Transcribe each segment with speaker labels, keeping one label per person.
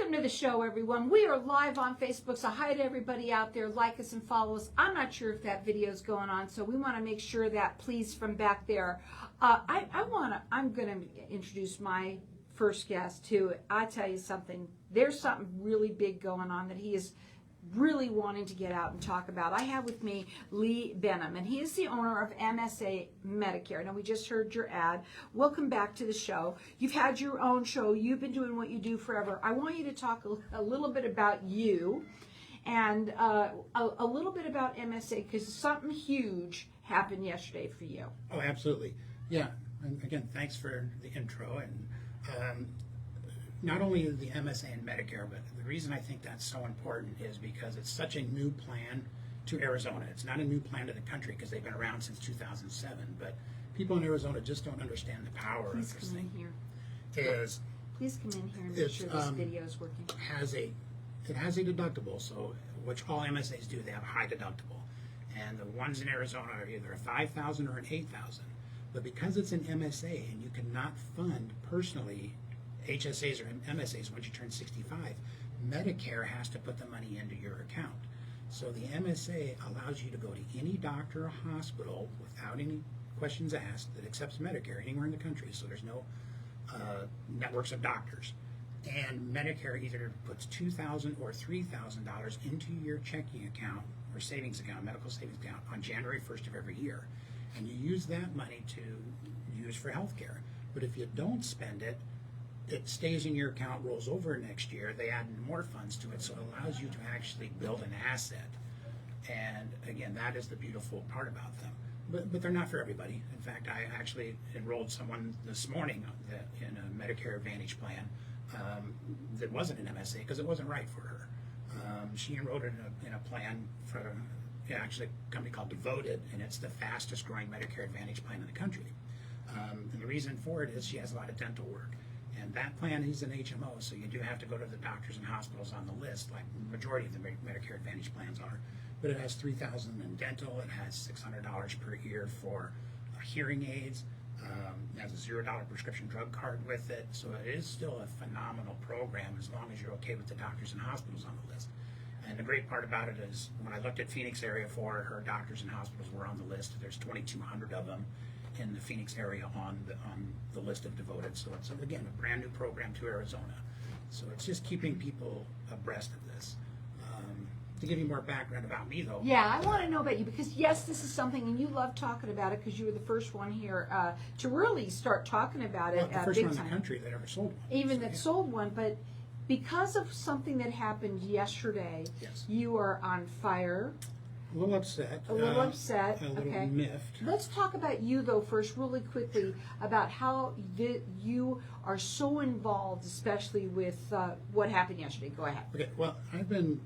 Speaker 1: Welcome to the show, everyone. We are live on Facebook, so hi to everybody out there. Like us and follow us. I'm not sure if that video is going on, so we want to make sure that, please, from back there. I'm going to introduce my first guest, too. I tell you something. There's something really big going on that he is really wanting to get out and talk about. I have with me Lee Benham, and he is the owner of MSA Medicare. Now, we just heard your ad. Welcome back to the show. You've had your own show. You've been doing what you do forever. I want you to talk a little bit about you and a little bit about MSA, because something huge happened yesterday for you.
Speaker 2: Oh, absolutely. Yeah. And again, thanks for the intro. And not only the MSA and Medicare, but the reason I think that's so important is because it's such a new plan to Arizona. It's not a new plan to the country because they've been around since 2007, but people in Arizona just don't understand the power of this thing.
Speaker 1: Please come in here and make sure this video is working.
Speaker 2: It has a deductible, so which all MSAs do. They have a high deductible, and the ones in Arizona are either a $5,000 or an $8,000. But because it's an MSA and you cannot fund personally HSAs or MSAs once you turn 65, Medicare has to put the money into your account. So the MSA allows you to go to any doctor or hospital without any questions asked that accepts Medicare anywhere in the country. So there's no networks of doctors. And Medicare either puts $2,000 or $3,000 into your checking account or savings account, medical savings account, on January 1st of every year. And you use that money to use for health care. But if you don't spend it, it stays in your account, rolls over next year. They add more funds to it, so it allows you to actually build an asset. And again, that is the beautiful part about them. But they're not for everybody. In fact, I actually enrolled someone this morning in a Medicare Advantage plan that wasn't an MSA because it wasn't right for her. She enrolled in a plan for actually a company called Devoted, and it's the fastest growing Medicare Advantage plan in the country. And the reason for it is she has a lot of dental work. And that plan is an HMO, so you do have to go to the doctors and hospitals on the list, like the majority of the Medicare Advantage plans are. But it has $3,000 in dental, it has $600 per year for hearing aids, it has a $0 prescription drug card with it, so it is still a phenomenal program as long as you're okay with the doctors and hospitals on the list. And the great part about it is when I looked at Phoenix area for her doctors and hospitals were on the list. There's 2,200 of them in the Phoenix area on the list of Devoted. So it's, again, a brand new program to Arizona. So it's just keeping people abreast of this. To give you more background about me, though.
Speaker 1: Yeah, I want to know about you because, yes, this is something, and you love talking about it because you were the first one here to really start talking about it.
Speaker 2: The first one in the country that ever sold one.
Speaker 1: Even that sold one, but because of something that happened yesterday,
Speaker 2: yes, you
Speaker 1: are on fire.
Speaker 2: A little upset.
Speaker 1: A little upset.
Speaker 2: A little miffed.
Speaker 1: Let's talk about you, though, first, really quickly, about how you are so involved, especially with what happened yesterday. Go ahead.
Speaker 2: Okay, well, I've been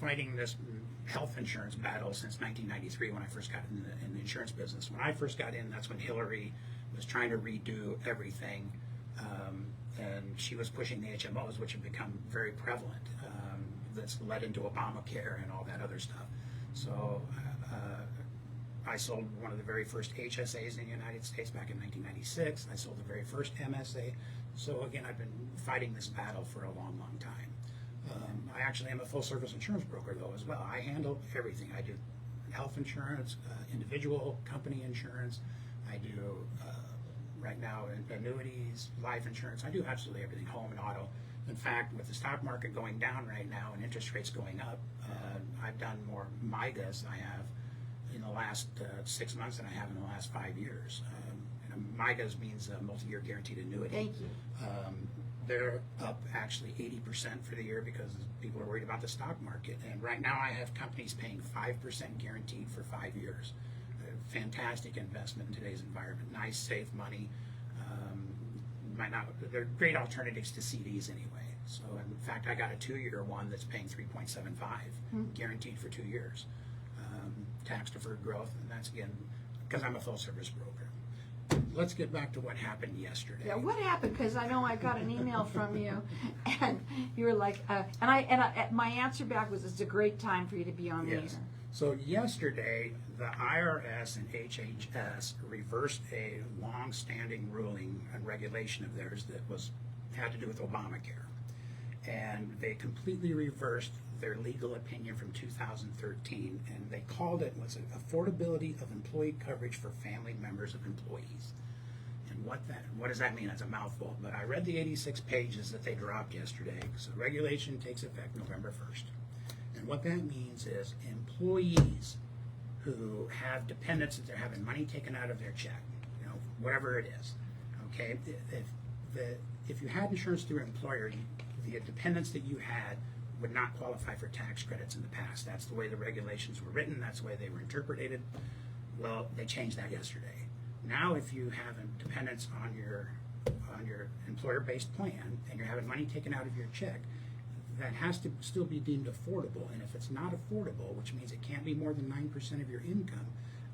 Speaker 2: fighting this health insurance battle since 1993 when I first got in the insurance business. When I first got in, that's when Hillary was trying to redo everything, and she was pushing the HMOs, which have become very prevalent. That's led into Obamacare and all that other stuff. So I sold one of the very first HSAs in the United States back in 1996. I sold the very first MSA. So again, I've been fighting this battle for a long, long time. I actually am a full-service insurance broker, though, as well. I handle everything. I do health insurance, individual company insurance. I do, right now, annuities, life insurance. I do absolutely everything, home and auto. In fact, with the stock market going down right now and interest rates going up, I've done more MIGAs than I have in the last 6 months than I have in the last 5 years. MIGAs means a multi-year guaranteed annuity.
Speaker 1: Thank you.
Speaker 2: They're up actually 80% for the year because people are worried about the stock market. And right now I have companies paying 5% guaranteed for 5 years. Fantastic investment in today's environment. Nice, safe money. They're great alternatives to CDs anyway. So in fact, I got a 2-year one that's paying 3.75 guaranteed for 2 years. Tax deferred growth, and that's again because I'm a full service broker. Let's get back to what happened yesterday.
Speaker 1: Yeah, what happened? Because I know I got an email from you, and you were like, my answer back was, "It's a great time for you to be on the air."
Speaker 2: So yesterday, the IRS and HHS reversed a long-standing ruling and regulation of theirs that had to do with Obamacare. and they completely reversed their legal opinion from 2013, and they called it was affordability of employee coverage for family members of employees. And what does that mean? That's a mouthful, but I read the 86 pages that they dropped yesterday. So regulation takes effect November 1st. And what that means is employees who have dependents that they're having money taken out of their check, you know, whatever it is, okay? If you had insurance through an employer, the dependents that you had would not qualify for tax credits in the past. That's the way the regulations were written. That's the way they were interpreted. Well, they changed that yesterday. Now, if you have dependents on your employer-based plan and you're having money taken out of your check, that has to still be deemed affordable. And if it's not affordable, which means it can't be more than 9% of your income,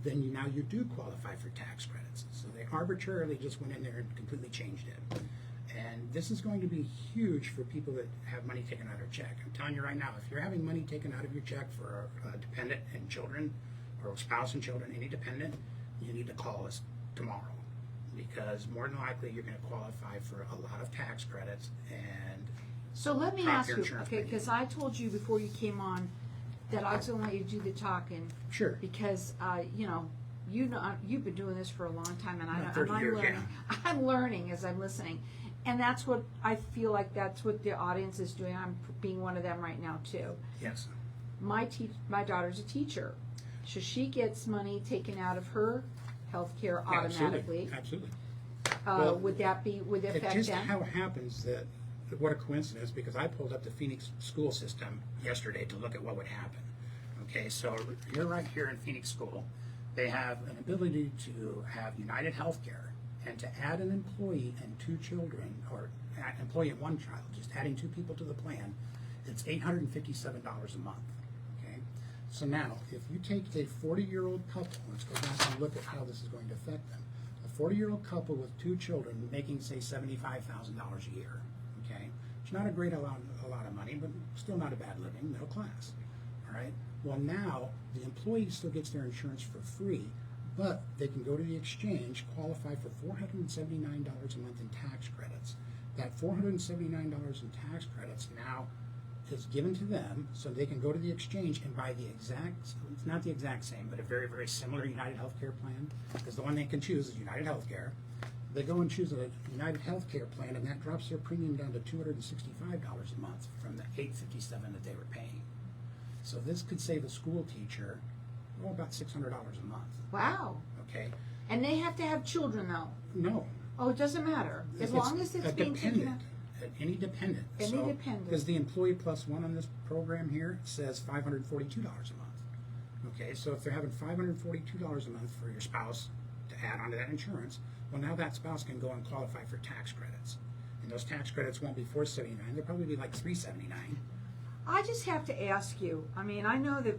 Speaker 2: then now you do qualify for tax credits. So they arbitrarily just went in there and completely changed it. And this is going to be huge for people that have money taken out of their check. I'm telling you right now, if you're having money taken out of your check for a dependent and children, or a spouse and children, any dependent, you need to call us tomorrow, because more than likely you're going to qualify for a lot of tax credits. And
Speaker 1: so let me
Speaker 2: drop
Speaker 1: ask
Speaker 2: your
Speaker 1: you,
Speaker 2: insurance
Speaker 1: okay,
Speaker 2: premium.
Speaker 1: because I told you before you came on that I was going to let you do the talking.
Speaker 2: Sure.
Speaker 1: Because you've been doing this for a long time, and
Speaker 2: About
Speaker 1: I'm
Speaker 2: 30 years,
Speaker 1: learning.
Speaker 2: yeah.
Speaker 1: I'm learning as I'm listening, and that's what I feel like. That's what the audience is doing. I'm being one of them right now too.
Speaker 2: Yes.
Speaker 1: My daughter's a teacher, so she gets money taken out of her health care automatically.
Speaker 2: Absolutely. Well,
Speaker 1: Would it affect
Speaker 2: just
Speaker 1: them?
Speaker 2: how it happens that, what a coincidence, because I pulled up the Phoenix school system yesterday to look at what would happen. Okay, so you're right here in Phoenix School. They have an ability to have United Healthcare, and to add an employee and 2 children, or an employee and 1 child, just adding 2 people to the plan, it's $857 a month. Okay, so now if you take a 40-year-old couple, let's go back and look at how this is going to affect them. A 40-year-old couple with 2 children making, say, $75,000 a year. Okay, it's not a great a lot of money, but still not a bad living, middle class. All right. Well, now the employee still gets their insurance for free, but they can go to the exchange, qualify for $479 a month in tax credits. That $479 in tax credits now is given to them, so they can go to the exchange and buy the exact, it's not the exact same, but a very, very similar United Healthcare plan, because the one they can choose is United Healthcare. They go and choose a United Healthcare plan, and that drops their premium down to $265 a month from the $857 that they were paying. So this could save a school teacher, about $600 a month.
Speaker 1: Wow.
Speaker 2: Okay.
Speaker 1: And they have to have children, though.
Speaker 2: No.
Speaker 1: Oh, it doesn't matter as long as it's being taken out.
Speaker 2: Any dependent.
Speaker 1: Any dependent.
Speaker 2: Because the employee plus 1 on this program here says $542 a month. Okay, so if they're having $542 a month for your spouse to add onto that insurance, well, now that spouse can go and qualify for tax credits. And those tax credits won't be $479, they'll probably be like $379.
Speaker 1: I just have to ask you, I mean, I know that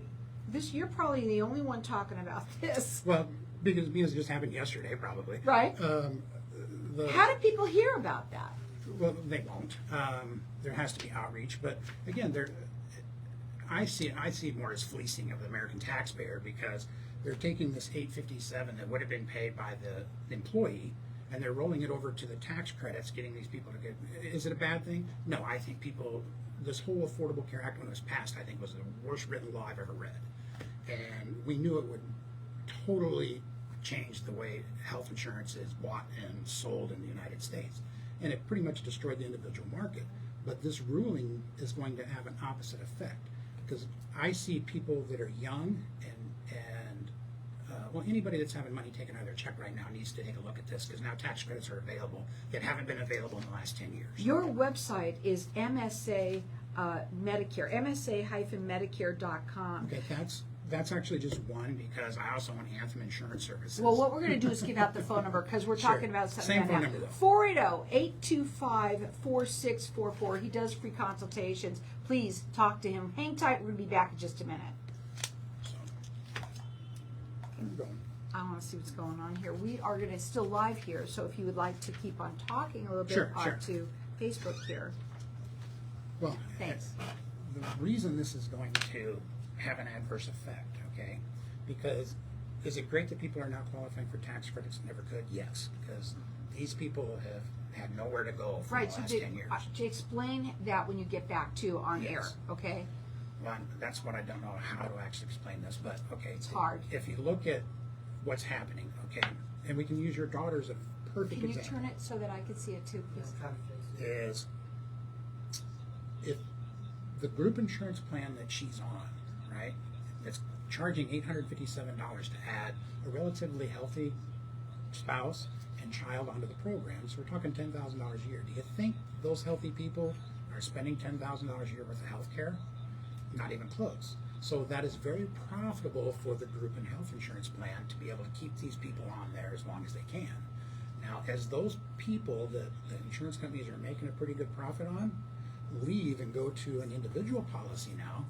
Speaker 1: you're probably the only one talking about this.
Speaker 2: Well, because it just happened yesterday, probably.
Speaker 1: Right. How do people hear about that?
Speaker 2: Well, they won't. There has to be outreach, but again, I see it more as fleecing of the American taxpayer, because they're taking this $857 that would have been paid by the employee, and they're rolling it over to the tax credits, getting these people to get. Is it a bad thing? No, I think this whole Affordable Care Act, when it was passed, I think was the worst written law I've ever read. And we knew it would totally change the way health insurance is bought and sold in the United States. And it pretty much destroyed the individual market. But this ruling is going to have an opposite effect, because I see people that are young and anybody that's having money taken out of their check right now needs to take a look at this, because now tax credits are available that haven't been available in the last 10 years.
Speaker 1: Your website is MSA Medicare, MSA-Medicare.com.
Speaker 2: Okay, that's actually just one, because I also own Anthem Insurance Services.
Speaker 1: Well, what we're going to do is give out the phone number, because we're talking about something
Speaker 2: Same phone
Speaker 1: right now.
Speaker 2: number, though.
Speaker 1: 480-825-4644. He does free consultations. Please talk to him. Hang tight. We're going to be back in just a minute. I want to see what's going on here. We are going to still live here, so if you would like to keep on talking a little bit
Speaker 2: Sure.
Speaker 1: to Facebook here.
Speaker 2: Well,
Speaker 1: Thanks.
Speaker 2: The reason this is going to have an adverse effect, okay, because is it great that people are now qualifying for tax credits and never could? Yes, because these people had nowhere to go for
Speaker 1: Right,
Speaker 2: the
Speaker 1: so
Speaker 2: last 10 years.
Speaker 1: to explain that when you get back to on air,
Speaker 2: Yes.
Speaker 1: okay?
Speaker 2: Well, that's what I don't know how to actually explain this, but okay.
Speaker 1: It's hard.
Speaker 2: If you look at what's happening, okay, and we can use your daughter as a perfect
Speaker 1: Can you
Speaker 2: example.
Speaker 1: turn it so that I can see it too, please?
Speaker 2: Is if the group insurance plan that she's on, right, it's charging $857 to add a relatively healthy spouse and child onto the program, so we're talking $10,000 a year. Do you think those healthy people are spending $10,000 a year worth of health care? Not even close. So that is very profitable for the group and health insurance plan to be able to keep these people on there as long as they can. Now, as those people that the insurance companies are making a pretty good profit on leave and go to an individual policy now,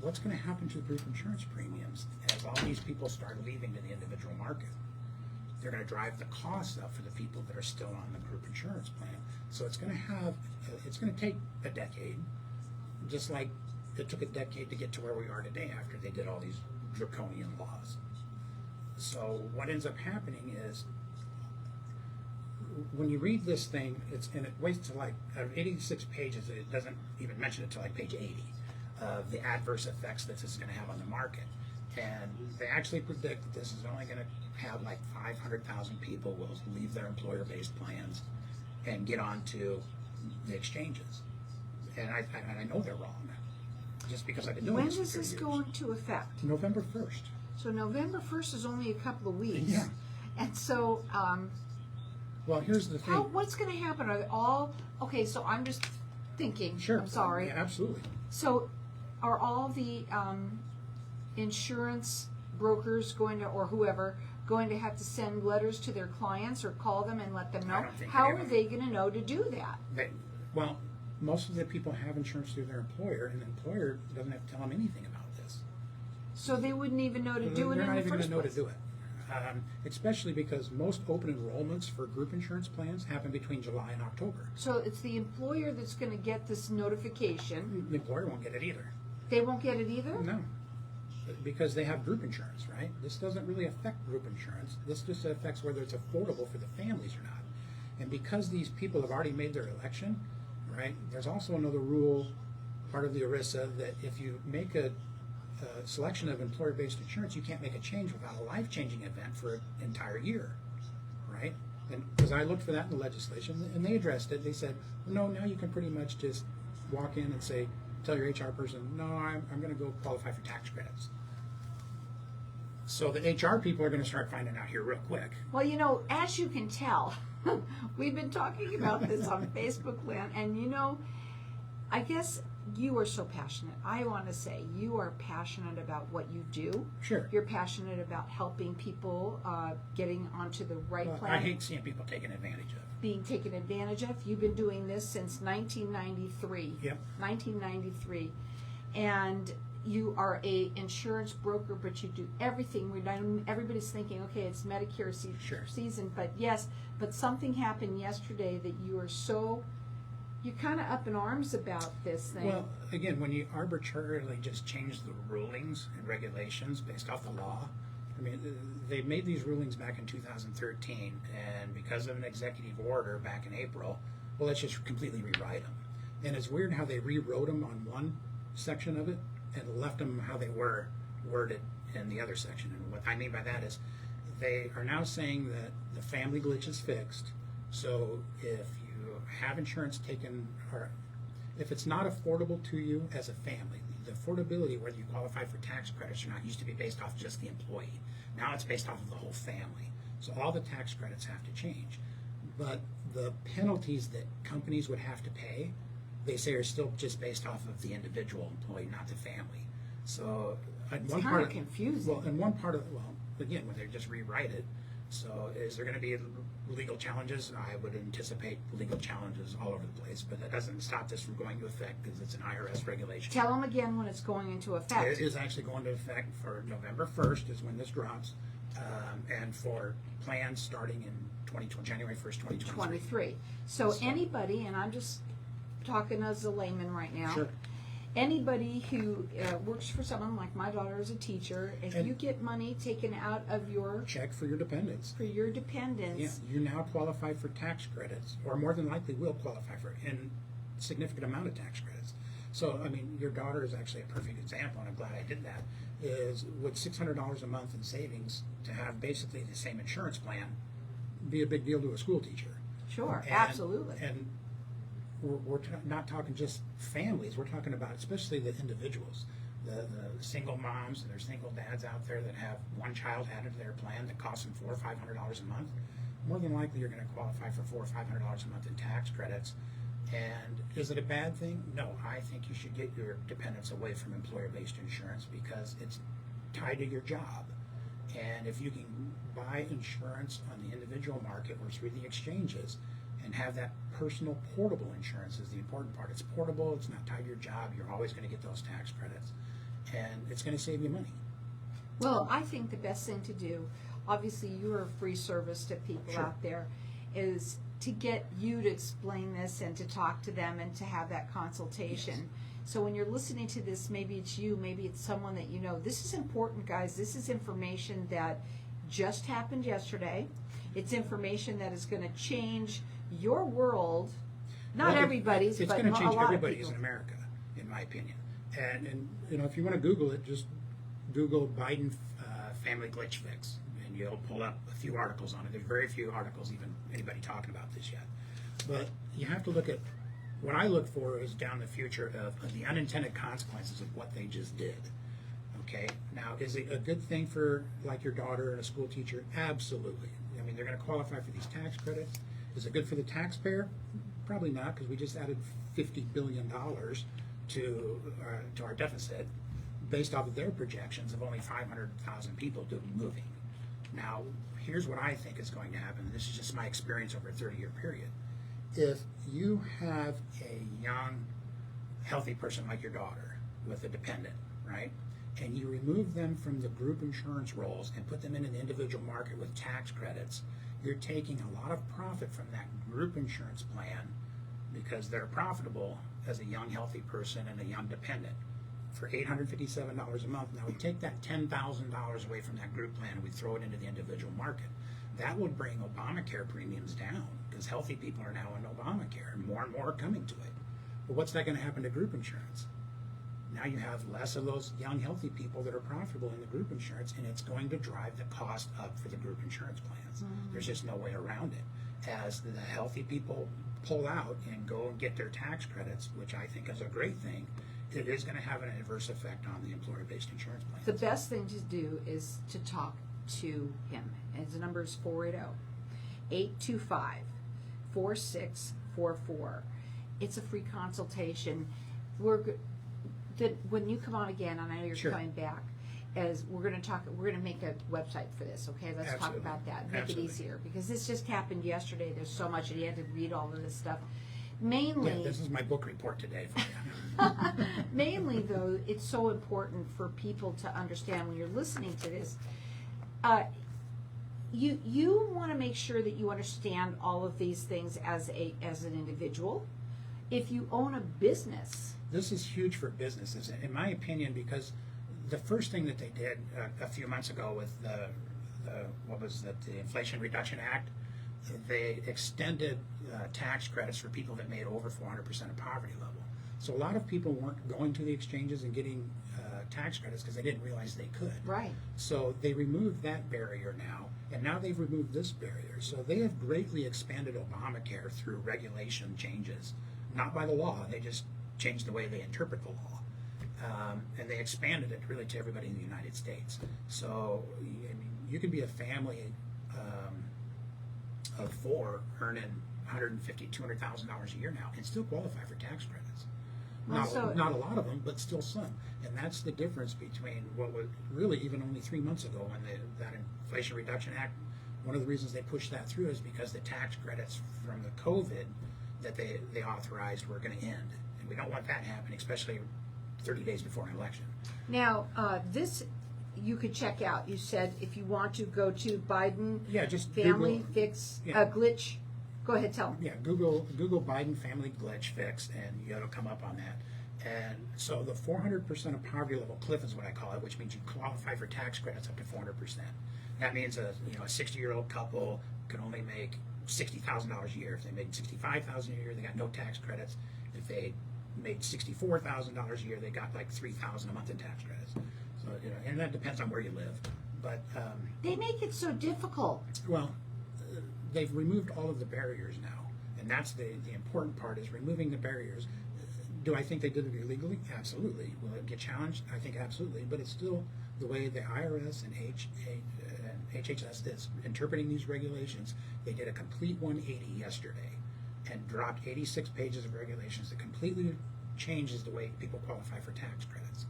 Speaker 2: what's going to happen to the group insurance premiums as all these people start leaving to the individual market? They're going to drive the costs up for the people that are still on the group insurance plan. So it's going to take a decade, just like it took a decade to get to where we are today after they did all these draconian laws. So what ends up happening is when you read this thing, and it waits to like 86 pages, it doesn't even mention it to like page 80 of the adverse effects that this is going to have on the market. And they actually predict that this is only going to have like 500,000 people will leave their employer-based plans and get onto the exchanges. And I know they're wrong, just because I've been doing
Speaker 1: When
Speaker 2: this for
Speaker 1: does
Speaker 2: 30
Speaker 1: this
Speaker 2: years.
Speaker 1: go into effect?
Speaker 2: November 1st.
Speaker 1: So November 1st is only a couple of weeks.
Speaker 2: Yeah.
Speaker 1: And so,
Speaker 2: Well, here's the thing.
Speaker 1: what's going to happen? Are they all, okay, so I'm just thinking.
Speaker 2: Sure.
Speaker 1: I'm sorry.
Speaker 2: Yeah, absolutely.
Speaker 1: So are all the insurance brokers going to, or whoever, going to have to send letters to their clients or call them and let them know?
Speaker 2: I don't think
Speaker 1: How
Speaker 2: any
Speaker 1: are
Speaker 2: of
Speaker 1: they going to know to do that?
Speaker 2: Well, most of the people have insurance through their employer, and the employer doesn't have to tell them anything about this.
Speaker 1: So they wouldn't even know to do it
Speaker 2: They're
Speaker 1: in
Speaker 2: not
Speaker 1: the
Speaker 2: even going
Speaker 1: first
Speaker 2: to know to
Speaker 1: place.
Speaker 2: do it. Especially because most open enrollments for group insurance plans happen between July and October.
Speaker 1: So it's the employer that's going to get this notification.
Speaker 2: The employer won't get it either.
Speaker 1: They won't get it either?
Speaker 2: No, because they have group insurance, right? This doesn't really affect group insurance. This just affects whether it's affordable for the families or not. And because these people have already made their election, right, there's also another rule, part of the ERISA, that if you make a selection of employer-based insurance, you can't make a change without a life-changing event for an entire year, right? And because I looked for that in the legislation, and they addressed it. They said, no, now you can pretty much just walk in and say, tell your HR person, no, I'm going to go qualify for tax credits. So the HR people are going to start finding out here real quick.
Speaker 1: Well, you know, as you can tell, we've been talking about this on Facebook Land, and I guess you are so passionate. I want to say you are passionate about what you do.
Speaker 2: Sure.
Speaker 1: You're passionate about helping people getting onto the right
Speaker 2: Well,
Speaker 1: plan.
Speaker 2: I hate seeing people taken advantage of.
Speaker 1: Being taken advantage of. You've been doing this since 1993.
Speaker 2: Yep.
Speaker 1: 1993. And you are a insurance broker, but you do everything. Everybody's thinking, okay, it's Medicare season, but yes, but something happened yesterday that you're kind of up in arms about this thing.
Speaker 2: Well, again, when you arbitrarily just change the rulings and regulations based off the law, I mean, they made these rulings back in 2013, and because of an executive order back in April, well, let's just completely rewrite them. And it's weird how they rewrote them on one section of it and left them how they were worded in the other section. And what I mean by that is they are now saying that the family glitch is fixed. So if you have insurance taken, or if it's not affordable to you as a family, the affordability, whether you qualify for tax credits or not, used to be based off just the employee. Now it's based off of the whole family. So all the tax credits have to change. But the penalties that companies would have to pay, they say, are still just based off of the individual employee, not the family. So
Speaker 1: it's kind of confusing.
Speaker 2: Well, and one part of, again, when they just rewrite it, so is there going to be legal challenges? I would anticipate legal challenges all over the place, but that doesn't stop this from going into effect because it's an IRS regulation.
Speaker 1: Tell them again when it's going into effect.
Speaker 2: It is actually going to effect for November 1st is when this drops, and for plans starting in January 1st, 2023.
Speaker 1: So anybody, and I'm just talking as a layman right now,
Speaker 2: Sure.
Speaker 1: anybody who works for someone like my daughter is a teacher, if
Speaker 2: And-
Speaker 1: you get money taken out of your
Speaker 2: Check for your dependents.
Speaker 1: dependents,
Speaker 2: Yeah, you now qualify for tax credits, or more than likely will qualify for in significant amount of tax credits. So, I mean, your daughter is actually a perfect example, and I'm glad I did that, is with $600 a month in savings to have basically the same insurance plan be a big deal to a school teacher.
Speaker 1: sure,
Speaker 2: And-
Speaker 1: absolutely.
Speaker 2: And we're not talking just families, we're talking about especially the individuals, the single moms and their single dads out there that have one child added to their plan that costs them $400 or $500 a month. More than likely, you're going to qualify for $400 or $500 a month in tax credits. And is it a bad thing? No, I think you should get your dependents away from employer-based insurance because it's tied to your job. And if you can buy insurance on the individual market or through the exchanges and have that personal portable insurance is the important part. It's portable, it's not tied to your job, you're always going to get those tax credits. And it's going to save you money.
Speaker 1: Well, I think the best thing to do, obviously you're a free service to people
Speaker 2: Sure.
Speaker 1: out there, is to get you to explain this and to talk to them and to have that consultation.
Speaker 2: Yes.
Speaker 1: So when you're listening to this, maybe it's you, maybe it's someone that you know. This is important, guys. This is information that just happened yesterday. It's information that is going to change your world. Not
Speaker 2: Well,
Speaker 1: everybody's,
Speaker 2: it's
Speaker 1: but
Speaker 2: going to
Speaker 1: a
Speaker 2: change
Speaker 1: lot of
Speaker 2: everybody's
Speaker 1: people.
Speaker 2: in America, in my opinion. And you know, if you want to Google it, just Google Biden family glitch fix, and you'll pull up a few articles on it. There's very few articles, even anybody talking about this yet. But you have to look at what I look for is down the future of the unintended consequences of what they just did. Okay, now is it a good thing for like your daughter and a school teacher? Absolutely. I mean, they're going to qualify for these tax credits. Is it good for the taxpayer? Probably not, because we just added $50 billion to our deficit based off of their projections of only 500,000 people moving. Now, here's what I think is going to happen. This is just my experience over a 30-year period. If you have a young, healthy person like your daughter with a dependent, right, and you remove them from the group insurance rolls and put them in an individual market with tax credits, you're taking a lot of profit from that group insurance plan because they're profitable as a young, healthy person and a young dependent for $857 a month. Now we take that $10,000 away from that group plan and we throw it into the individual market. That would bring Obamacare premiums down because healthy people are now in Obamacare and more are coming to it. But what's that going to happen to group insurance? Now you have less of those young, healthy people that are profitable in the group insurance, and it's going to drive the cost up for the group insurance plans. There's just no way around it. As the healthy people pull out and go and get their tax credits, which I think is a great thing, it is going to have an adverse effect on the employer-based insurance plans.
Speaker 1: The best thing to do is to talk to him. His number is 480-825-4644. It's a free consultation. When you come on again, and I know you're
Speaker 2: Sure.
Speaker 1: coming back, as we're going to make a website for this, okay? Let's talk
Speaker 2: Absolutely.
Speaker 1: about that. Make
Speaker 2: Absolutely.
Speaker 1: it easier, because this just happened yesterday. There's so much, and you had to read all of this stuff. Mainly,
Speaker 2: Yeah, this is my book report today for you.
Speaker 1: mainly though, it's so important for people to understand when you're listening to this. You want to make sure that you understand all of these things as an individual. If you own a business,
Speaker 2: This is huge for businesses, in my opinion, because the first thing that they did a few months ago with the Inflation Reduction Act, they extended tax credits for people that made over 400% of poverty level. So a lot of people weren't going to the exchanges and getting tax credits because they didn't realize they could.
Speaker 1: right?
Speaker 2: So they removed that barrier now, and now they've removed this barrier. So they have greatly expanded Obamacare through regulation changes, not by the law. They just changed the way they interpret the law. And they expanded it really to everybody in the United States. So I mean, you could be a family of four earning $150,000, $200,000 a year now and still qualify for tax credits.
Speaker 1: Well,
Speaker 2: Not a lot of them, but still some. And that's the difference between what was really even only 3 months ago when that Inflation Reduction Act, one of the reasons they pushed that through is because the tax credits from the COVID that they authorized were going to end. And we don't want that happening, especially 30 days before an election.
Speaker 1: Now, this you could check out. You said if you want to go to Biden
Speaker 2: Yeah, just
Speaker 1: Family
Speaker 2: Google,
Speaker 1: Fix
Speaker 2: yeah.
Speaker 1: Glitch. Go ahead, tell them.
Speaker 2: Yeah, Google Biden Family Glitch Fix, and it'll come up on that. And so the 400% of poverty level cliff is what I call it, which means you qualify for tax credits up to 400%. That means a 60-year-old couple can only make $60,000 a year. If they made $65,000 a year, they got no tax credits. If they made $64,000 a year, they got like $3,000 a month in tax credits. So and that depends on where you live. But
Speaker 1: they make it so difficult.
Speaker 2: Well, they've removed all of the barriers now, and that's the important part is removing the barriers. Do I think they did it illegally? Absolutely. Will it get challenged? I think absolutely. But it's still the way the IRS and HHS is interpreting these regulations. They did a complete 180 yesterday and dropped 86 pages of regulations that completely changes the way people qualify for tax credits.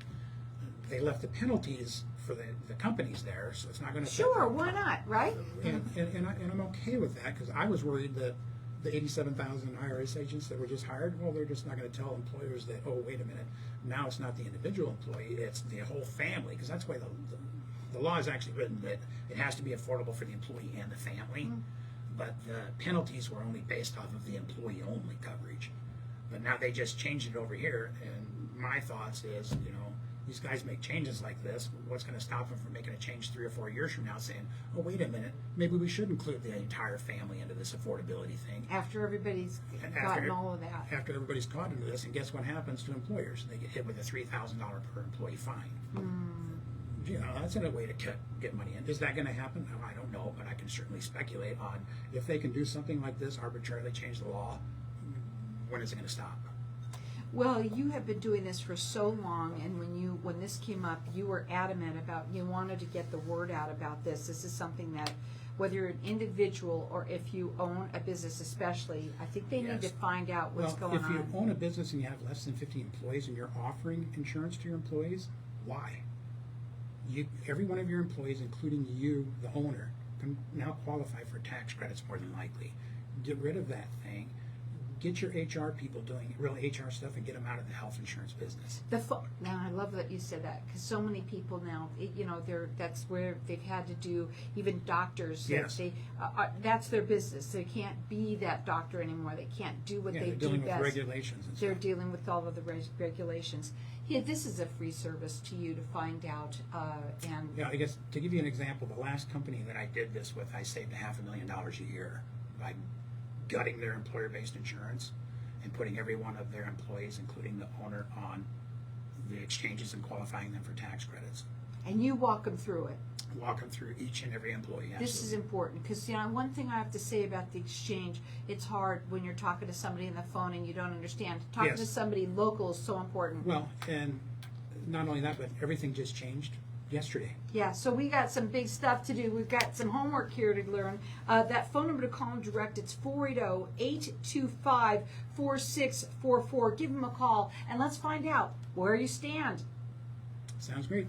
Speaker 2: They left the penalties for the companies there, so it's not going to.
Speaker 1: Sure, why not, right?
Speaker 2: And I'm okay with that because I was worried that the 87,000 IRS agents that were just hired, well, they're just not going to tell employers that, oh, wait a minute, now it's not the individual employee, it's the whole family, because that's why the law is actually written that it has to be affordable for the employee and the family, but the penalties were only based off of the employee-only coverage. But now they just changed it over here, and my thoughts is, these guys make changes like this. What's going to stop them from making a change 3 or 4 years from now saying, oh, wait a minute, maybe we should include the entire family into this affordability thing.
Speaker 1: After everybody's gotten all of that.
Speaker 2: After everybody's caught into this, and guess what happens to employers? They get hit with a $3,000 per employee fine. That's a way to get money in. Is that going to happen? I don't know, but I can certainly speculate on if they can do something like this, arbitrarily change the law, when is it going to stop?
Speaker 1: Well, you have been doing this for so long, and when this came up, you were adamant about, you wanted to get the word out about this. This is something that, whether you're an individual or if you own a business especially, I think they need to find out what's going on.
Speaker 2: If you own a business and you have less than 50 employees and you're offering insurance to your employees, why? Every one of your employees, including you, the owner, can now qualify for tax credits more than likely. Get rid of that thing. Get your HR people doing real HR stuff and get them out of the health insurance business.
Speaker 1: Now, I love that you said that, because so many people now, that's where they've had to do, even doctors.
Speaker 2: Yes.
Speaker 1: That's their business. They can't be that doctor anymore. They can't do what they do best.
Speaker 2: They're dealing with regulations and
Speaker 1: They're
Speaker 2: stuff.
Speaker 1: dealing with all of the regulations. Yeah, this is a free service to you to find out.
Speaker 2: I guess to give you an example, the last company that I did this with, I saved $500,000 a year by gutting their employer-based insurance and putting every one of their employees, including the owner, on the exchanges and qualifying them for tax credits.
Speaker 1: And you walk them through it.
Speaker 2: Walk them through each and every employee. Absolutely.
Speaker 1: This is important because one thing I have to say about the exchange, it's hard when you're talking to somebody on the phone and you don't understand. Talking to somebody local is so important.
Speaker 2: Well, and not only that, but everything just changed yesterday.
Speaker 1: Yeah, so we got some big stuff to do. We've got some homework here to learn. That phone number to call them direct, it's 480-825-4644. Give them a call and let's find out where you stand.
Speaker 2: Sounds great.